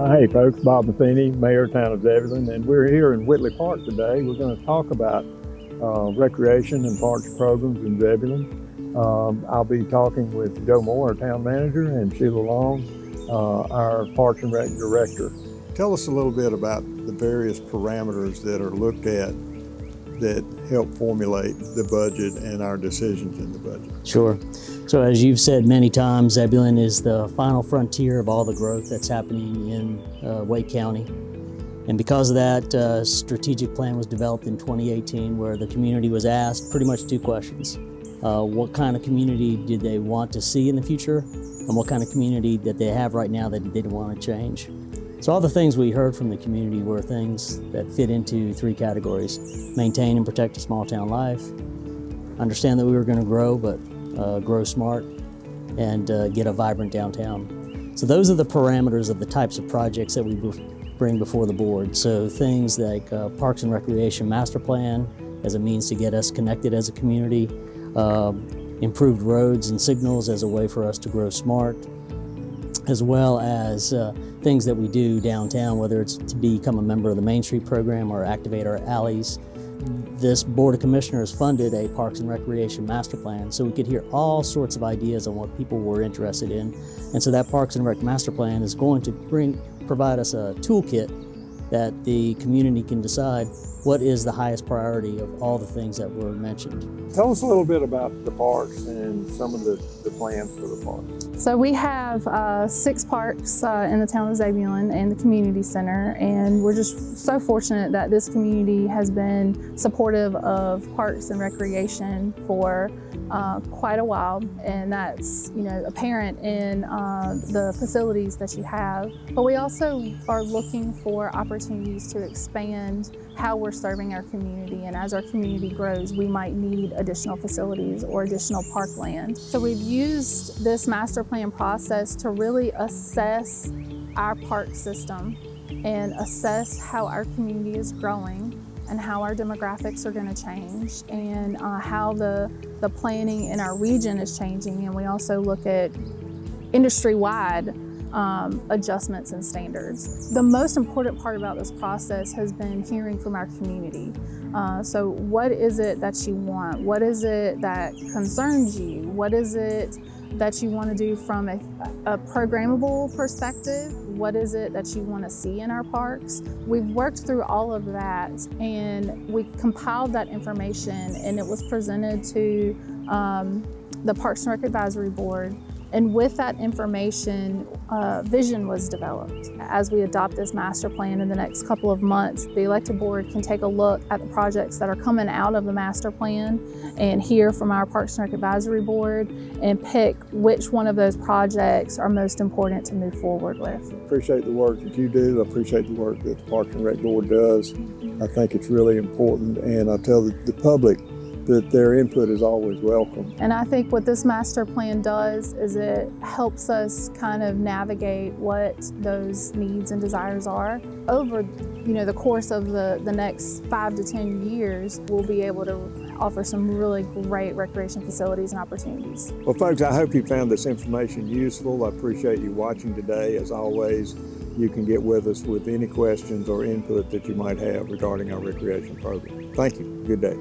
Hey folks, Bob Matheny, Mayor of Town of Zebulon, and we're here in Whitley Park today. We're going to talk about recreation and parks programs in Zebulon. I'll be talking with Joe Moore, our town manager, and Sheila Long, our Parks and Rec director. Tell us a little bit about the various parameters that are looked at that help formulate the budget and our decisions in the budget. Sure. So as you've said many times, Zebulon is the final frontier of all the growth that's happening in Wake County. And because of that, a strategic plan was developed in 2018 where the community was asked pretty much two questions. What kind of community did they want to see in the future? And what kind of community that they have right now that they didn't want to change? So all the things we heard from the community were things that fit into three categories: maintain and protect a small town life, understand that we were going to grow, but grow smart, and get a vibrant downtown. So those are the parameters of the types of projects that we bring before the board. So things like Parks and Recreation Master Plan as a means to get us connected as a community, improved roads and signals as a way for us to grow smart, as well as things that we do downtown, whether it's to become a member of the Main Street program or activate our alleys. This Board of Commissioners funded a Parks and Recreation Master Plan so we could hear all sorts of ideas on what people were interested in. And so that Parks and Rec Master Plan is going to provide us a toolkit that the community can decide what is the highest priority of all the things that were mentioned. Tell us a little bit about the parks and some of the plans for the parks. So we have 6 parks in the town of Zebulon and the community center, and we're just so fortunate that this community has been supportive of parks and recreation for quite a while, and that's apparent in the facilities that you have. But we also are looking for opportunities to expand how we're serving our community, and as our community grows, we might need additional facilities or additional parkland. So we've used this master plan process to really assess our park system and assess how our community is growing and how our demographics are going to change, and how the planning in our region is changing. And we also look at industry-wide adjustments and standards. The most important part about this process has been hearing from our community. So what is it that you want? What is it that concerns you? What is it that you want to do from a programmable perspective? What is it that you want to see in our parks? We've worked through all of that, and we compiled that information, and it was presented to the Parks and Rec Advisory Board. And with that information, vision was developed. As we adopt this master plan in the next couple of months, the elected board can take a look at the projects that are coming out of the master plan and hear from our Parks and Rec Advisory Board and pick which one of those projects are most important to move forward with. I appreciate the work that you do. I appreciate the work that the Parks and Rec Board does. I think it's really important, and I tell the public that their input is always welcome. And I think what this master plan does is it helps us kind of navigate what those needs and desires are. Over the course of the next 5 to 10 years, we'll be able to offer some really great recreation facilities and opportunities. Well, folks, I hope you found this information useful. I appreciate you watching today. As always, you can get with us with any questions or input that you might have regarding our recreation program. Thank you. Good day.